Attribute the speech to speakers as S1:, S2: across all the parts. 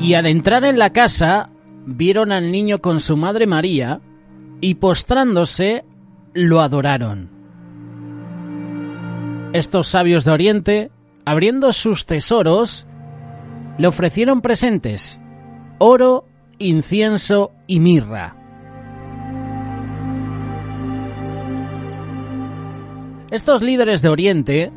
S1: Y al entrar en la casa, vieron al niño con su madre María y postrándose, lo adoraron. Estos sabios de Oriente, abriendo sus tesoros, le ofrecieron presentes: oro, incienso y mirra. Estos líderes de Oriente,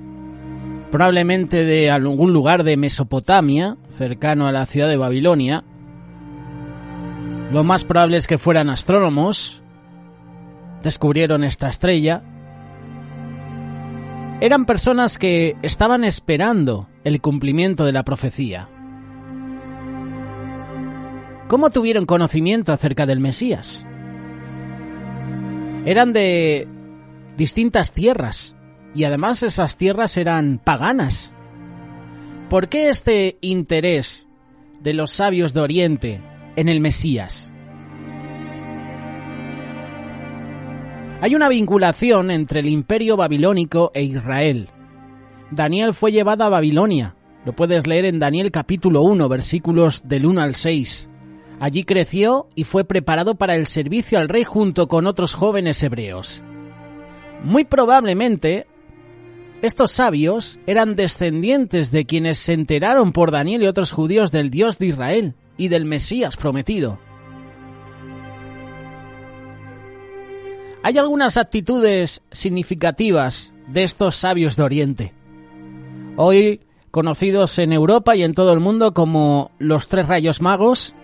S1: probablemente de algún lugar de Mesopotamia, cercano a la ciudad de Babilonia, lo más probable es que fueran astrónomos, descubrieron esta estrella. Eran personas que estaban esperando el cumplimiento de la profecía. ¿Cómo tuvieron conocimiento acerca del Mesías? Eran de distintas tierras, y además esas tierras eran paganas. ¿Por qué este interés de los sabios de Oriente en el Mesías? Hay una vinculación entre el imperio babilónico e Israel. Daniel fue llevado a Babilonia. Lo puedes leer en Daniel capítulo 1, versículos del 1 al 6. Allí creció y fue preparado para el servicio al rey junto con otros jóvenes hebreos. Muy probablemente, estos sabios eran descendientes de quienes se enteraron por Daniel y otros judíos del Dios de Israel y del Mesías prometido. Hay algunas actitudes significativas de estos sabios de Oriente, hoy conocidos en Europa y en todo el mundo como los 3 Reyes Magos.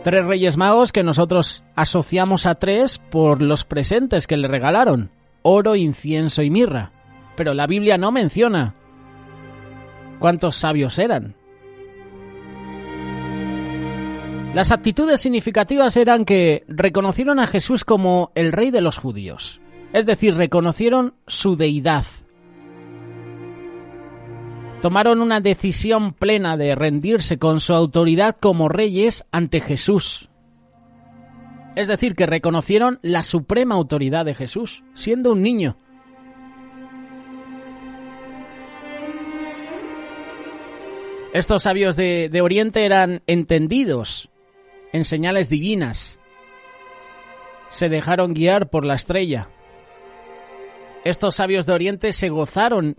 S1: 3 Reyes Magos que nosotros asociamos a 3 por los presentes que le regalaron: oro, incienso y mirra. Pero la Biblia no menciona cuántos sabios eran. Las actitudes significativas eran que reconocieron a Jesús como el rey de los judíos. Es decir, reconocieron su deidad. Tomaron una decisión plena de rendirse con su autoridad como reyes ante Jesús. Es decir, que reconocieron la suprema autoridad de Jesús, siendo un niño. Estos sabios de Oriente eran entendidos en señales divinas. Se dejaron guiar por la estrella. Estos sabios de Oriente se gozaron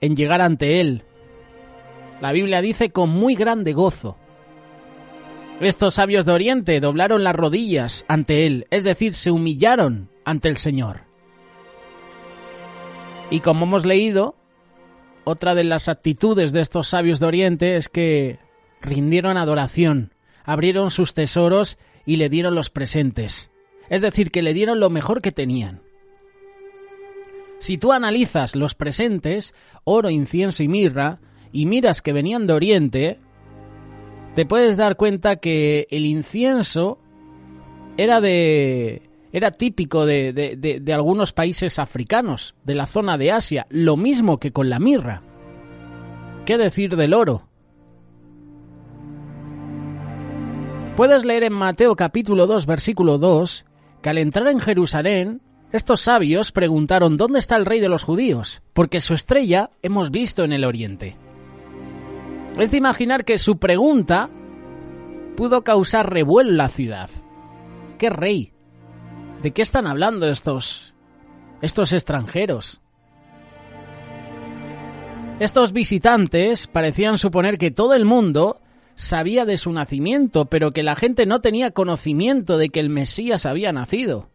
S1: en llegar ante él. La Biblia dice con muy grande gozo. Estos sabios de Oriente doblaron las rodillas ante él, es decir, se humillaron ante el Señor. Y como hemos leído, otra de las actitudes de estos sabios de Oriente es que rindieron adoración, abrieron sus tesoros y le dieron los presentes. Es decir, que le dieron lo mejor que tenían. Si tú analizas los presentes, oro, incienso y mirra, y miras que venían de Oriente, te puedes dar cuenta que el incienso era típico de algunos países africanos, de la zona de Asia, lo mismo que con la mirra. ¿Qué decir del oro? Puedes leer en Mateo capítulo 2, versículo 2, que al entrar en Jerusalén, estos sabios preguntaron: ¿dónde está el rey de los judíos? Porque su estrella hemos visto en el Oriente. Es de imaginar que su pregunta pudo causar revuelo en la ciudad. ¿Qué rey? ¿De qué están hablando estos extranjeros? Estos visitantes parecían suponer que todo el mundo sabía de su nacimiento, pero que la gente no tenía conocimiento de que el Mesías había nacido.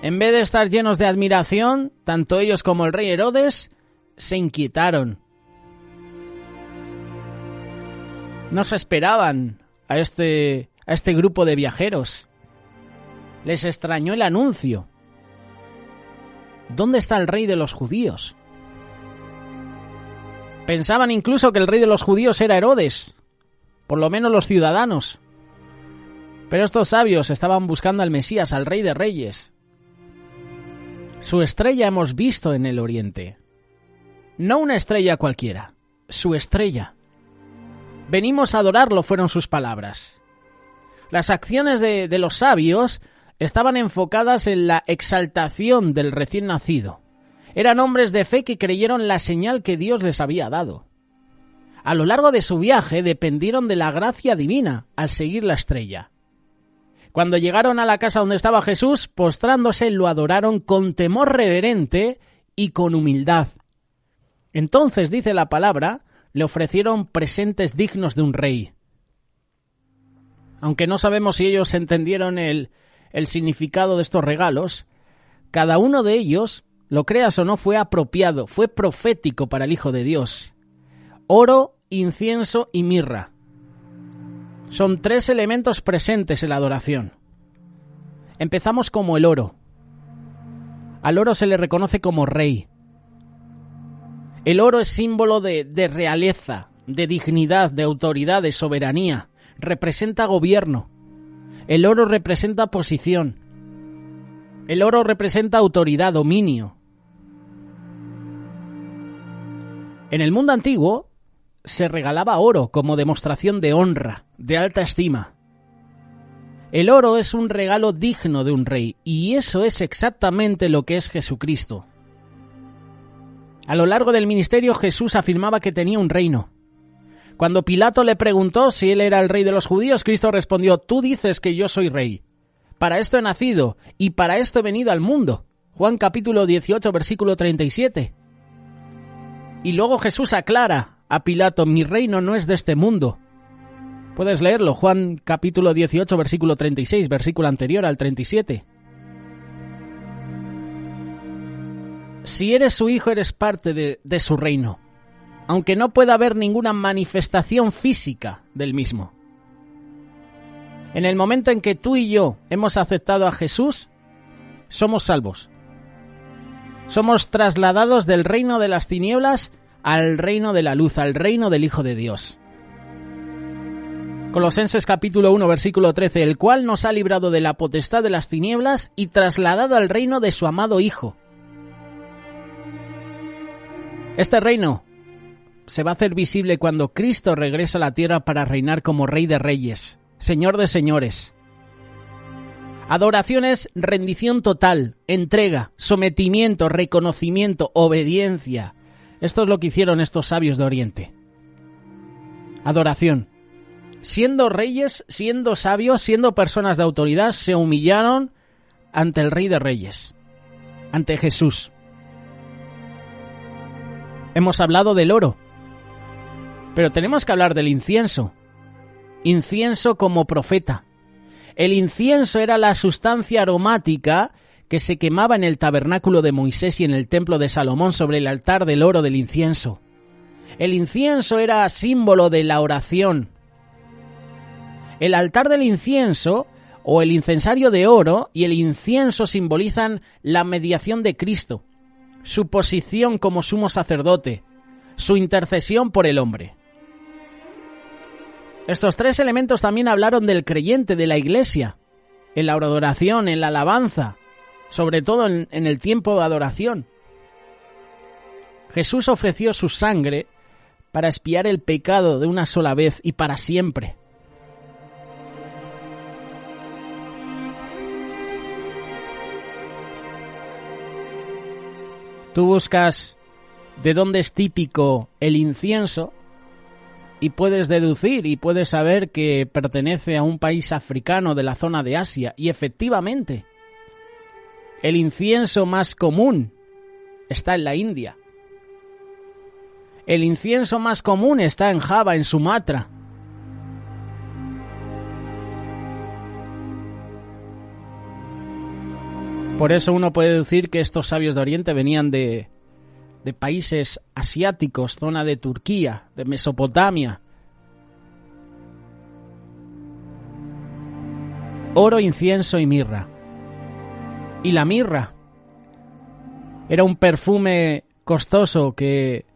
S1: En vez de estar llenos de admiración, tanto ellos como el rey Herodes se inquietaron. No se esperaban a este grupo de viajeros. Les extrañó el anuncio. ¿Dónde está el rey de los judíos? Pensaban incluso que el rey de los judíos era Herodes, por lo menos los ciudadanos. Pero estos sabios estaban buscando al Mesías, al Rey de Reyes. Su estrella hemos visto en el Oriente. No una estrella cualquiera, su estrella. Venimos a adorarlo, fueron sus palabras. Las acciones de los sabios estaban enfocadas en la exaltación del recién nacido. Eran hombres de fe que creyeron la señal que Dios les había dado. A lo largo de su viaje dependieron de la gracia divina al seguir la estrella. Cuando llegaron a la casa donde estaba Jesús, postrándose, lo adoraron con temor reverente y con humildad. Entonces, dice la palabra, le ofrecieron presentes dignos de un rey. Aunque no sabemos si ellos entendieron el significado de estos regalos, cada uno de ellos, lo creas o no, fue apropiado, fue profético para el Hijo de Dios. Oro, incienso y mirra. Son 3 elementos presentes en la adoración. Empezamos como el oro. Al oro se le reconoce como rey. El oro es símbolo de realeza, de dignidad, de autoridad, de soberanía. Representa gobierno. El oro representa posición. El oro representa autoridad, dominio. En el mundo antiguo se regalaba oro como demostración de honra, de alta estima. El oro es un regalo digno de un rey, y eso es exactamente lo que es Jesucristo. A lo largo del ministerio, Jesús afirmaba que tenía un reino. Cuando Pilato le preguntó si él era el rey de los judíos, Cristo respondió: «Tú dices que yo soy rey. Para esto he nacido y para esto he venido al mundo». Juan capítulo 18, versículo 37. Y luego Jesús aclara a Pilato: «Mi reino no es de este mundo». Puedes leerlo, Juan capítulo 18, versículo 36, versículo anterior al 37. Si eres su hijo, eres parte de su reino, aunque no pueda haber ninguna manifestación física del mismo. En el momento en que tú y yo hemos aceptado a Jesús, somos salvos. Somos trasladados del reino de las tinieblas al reino de la luz, al reino del Hijo de Dios. Colosenses capítulo 1, versículo 13, el cual nos ha librado de la potestad de las tinieblas y trasladado al reino de su amado Hijo. Este reino se va a hacer visible cuando Cristo regresa a la tierra para reinar como Rey de Reyes, Señor de Señores. Adoración es rendición total, entrega, sometimiento, reconocimiento, obediencia. Esto es lo que hicieron estos sabios de Oriente. Adoración. Siendo reyes, siendo sabios, siendo personas de autoridad, se humillaron ante el Rey de Reyes, ante Jesús. Hemos hablado del oro, pero tenemos que hablar del incienso. Incienso como profeta. El incienso era la sustancia aromática que se quemaba en el tabernáculo de Moisés y en el templo de Salomón sobre el altar del oro del incienso. El incienso era símbolo de la oración. El altar del incienso o el incensario de oro y el incienso simbolizan la mediación de Cristo, su posición como sumo sacerdote, su intercesión por el hombre. Estos 3 elementos también hablaron del creyente, de la iglesia, en la adoración, en la alabanza, sobre todo en el tiempo de adoración. Jesús ofreció su sangre para expiar el pecado de una sola vez y para siempre. Tú buscas de dónde es típico el incienso y puedes deducir y puedes saber que pertenece a un país africano de la zona de Asia. Y efectivamente, el incienso más común está en la India. El incienso más común está en Java, en Sumatra. Por eso uno puede decir que estos sabios de Oriente venían de países asiáticos, zona de Turquía, de Mesopotamia. Oro, incienso y mirra. Y la mirra era un perfume costoso que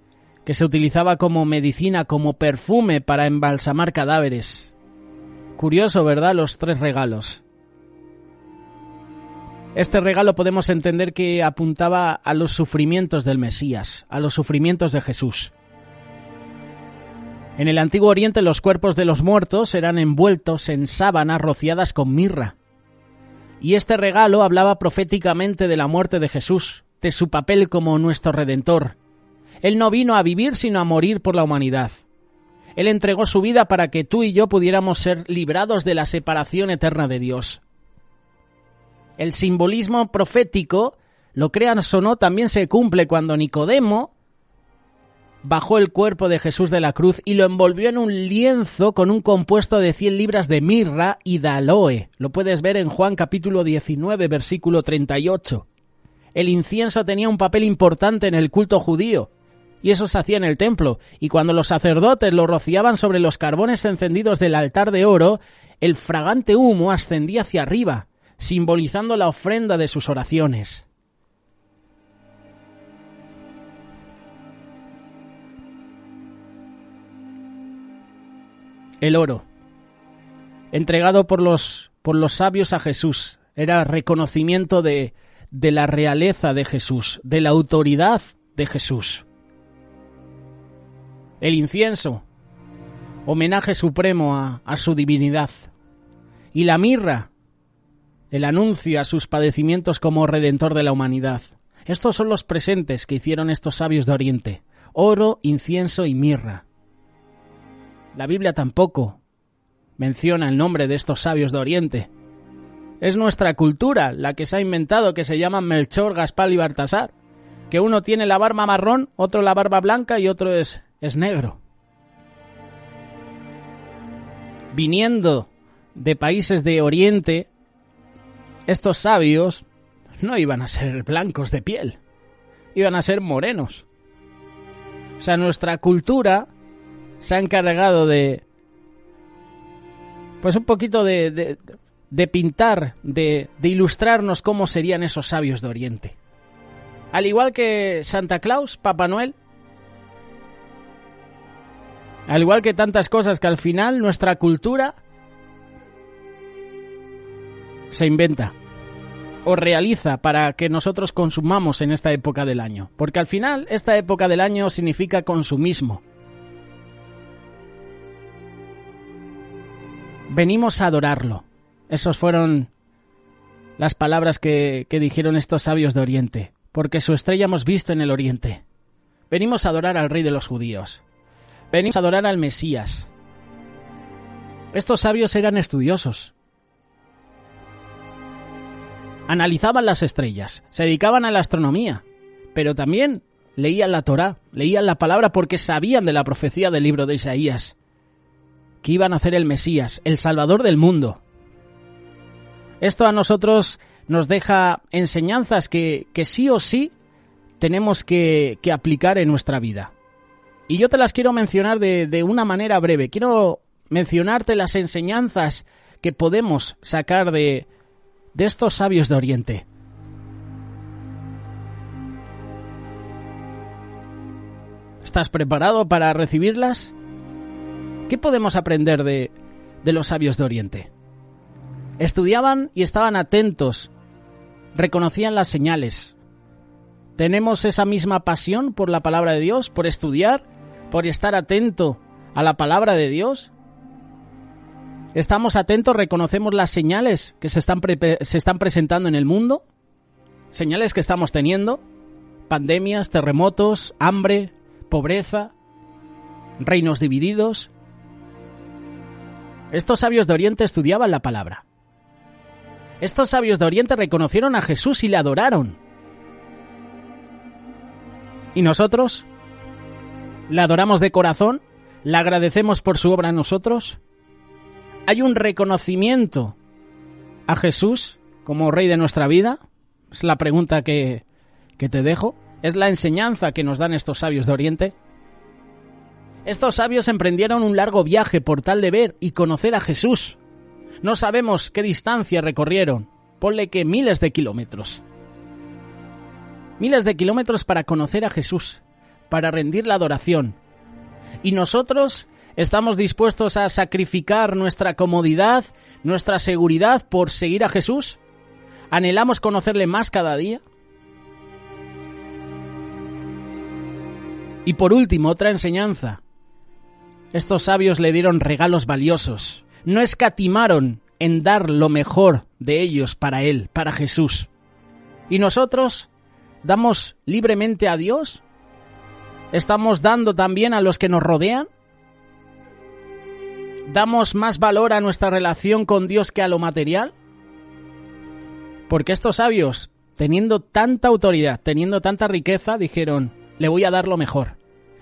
S1: se utilizaba como medicina, como perfume para embalsamar cadáveres. Curioso, ¿verdad? Los 3 regalos. Este regalo podemos entender que apuntaba a los sufrimientos del Mesías, a los sufrimientos de Jesús. En el Antiguo Oriente los cuerpos de los muertos eran envueltos en sábanas rociadas con mirra. Y este regalo hablaba proféticamente de la muerte de Jesús, de su papel como nuestro Redentor. Él no vino a vivir sino a morir por la humanidad. Él entregó su vida para que tú y yo pudiéramos ser librados de la separación eterna de Dios. El simbolismo profético, lo creas o no, también se cumple cuando Nicodemo bajó el cuerpo de Jesús de la cruz y lo envolvió en un lienzo con un compuesto de 100 libras de mirra y de aloe. Lo puedes ver en Juan capítulo 19, versículo 38. El incienso tenía un papel importante en el culto judío, y eso se hacía en el templo, y cuando los sacerdotes lo rociaban sobre los carbones encendidos del altar de oro, el fragante humo ascendía hacia arriba, simbolizando la ofrenda de sus oraciones. El oro, entregado por los sabios a Jesús, era reconocimiento de la realeza de Jesús, de la autoridad de Jesús. El incienso, homenaje supremo a su divinidad. Y la mirra, el anuncio a sus padecimientos como redentor de la humanidad. Estos son los presentes que hicieron estos sabios de Oriente: oro, incienso y mirra. La Biblia tampoco menciona el nombre de estos sabios de Oriente. Es nuestra cultura la que se ha inventado, que se llaman Melchor, Gaspar y Baltasar. Que uno tiene la barba marrón, otro la barba blanca y otro es negro. Viniendo de países de Oriente, estos sabios no iban a ser blancos de piel, iban a ser morenos. O sea, nuestra cultura se ha encargado de, pues un poquito de pintar, de ilustrarnos cómo serían esos sabios de Oriente. Al igual que Santa Claus, Papá Noel, al igual que tantas cosas que al final nuestra cultura se inventa o realiza para que nosotros consumamos en esta época del año. Porque al final esta época del año significa consumismo. Venimos a adorarlo. Esas fueron las palabras que dijeron estos sabios de Oriente. Porque su estrella hemos visto en el Oriente. Venimos a adorar al Rey de los Judíos. Venimos a adorar al Mesías. Estos sabios eran estudiosos. Analizaban las estrellas, se dedicaban a la astronomía, pero también leían la Torá, leían la palabra porque sabían de la profecía del libro de Isaías, que iban a hacer el Mesías, el Salvador del mundo. Esto a nosotros nos deja enseñanzas que sí o sí tenemos que aplicar en nuestra vida. Y yo te las quiero mencionar de una manera breve. Quiero mencionarte las enseñanzas que podemos sacar de estos sabios de Oriente. ¿Estás preparado para recibirlas? ¿Qué podemos aprender de los sabios de Oriente? Estudiaban y estaban atentos, reconocían las señales. ¿Tenemos esa misma pasión por la palabra de Dios, por estudiar, por estar atento a la palabra de Dios? ¿Estamos atentos, reconocemos las señales que se están presentando en el mundo? Señales que estamos teniendo: pandemias, terremotos, hambre, pobreza, reinos divididos. Estos sabios de Oriente estudiaban la palabra. Estos sabios de Oriente reconocieron a Jesús y le adoraron. ¿Y nosotros? ¿Le adoramos de corazón? ¿Le agradecemos por su obra a nosotros? ¿Hay un reconocimiento a Jesús como Rey de nuestra vida? Es la pregunta que te dejo. ¿Es la enseñanza que nos dan estos sabios de Oriente? Estos sabios emprendieron un largo viaje por tal de ver y conocer a Jesús. No sabemos qué distancia recorrieron. Ponle que miles de kilómetros. Miles de kilómetros para conocer a Jesús, para rendir la adoración. Y nosotros estamos dispuestos a sacrificar nuestra comodidad, nuestra seguridad por seguir a Jesús. ¿Anhelamos conocerle más cada día? Y por último, otra enseñanza. Estos sabios le dieron regalos valiosos. No escatimaron en dar lo mejor de ellos para Él, para Jesús. ¿Y nosotros damos libremente a Dios? ¿Estamos dando también a los que nos rodean? ¿Damos más valor a nuestra relación con Dios que a lo material? Porque estos sabios, teniendo tanta autoridad, teniendo tanta riqueza, dijeron, le voy a dar lo mejor.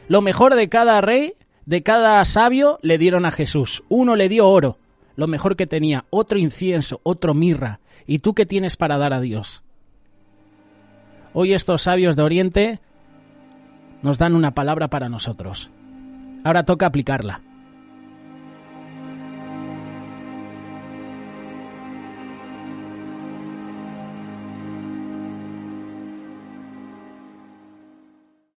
S1: Lo mejor de cada rey, de cada sabio, le dieron a Jesús. Uno le dio oro, lo mejor que tenía, otro incienso, otro mirra. ¿Y tú qué tienes para dar a Dios? Hoy estos sabios de Oriente nos dan una palabra para nosotros. Ahora toca aplicarla.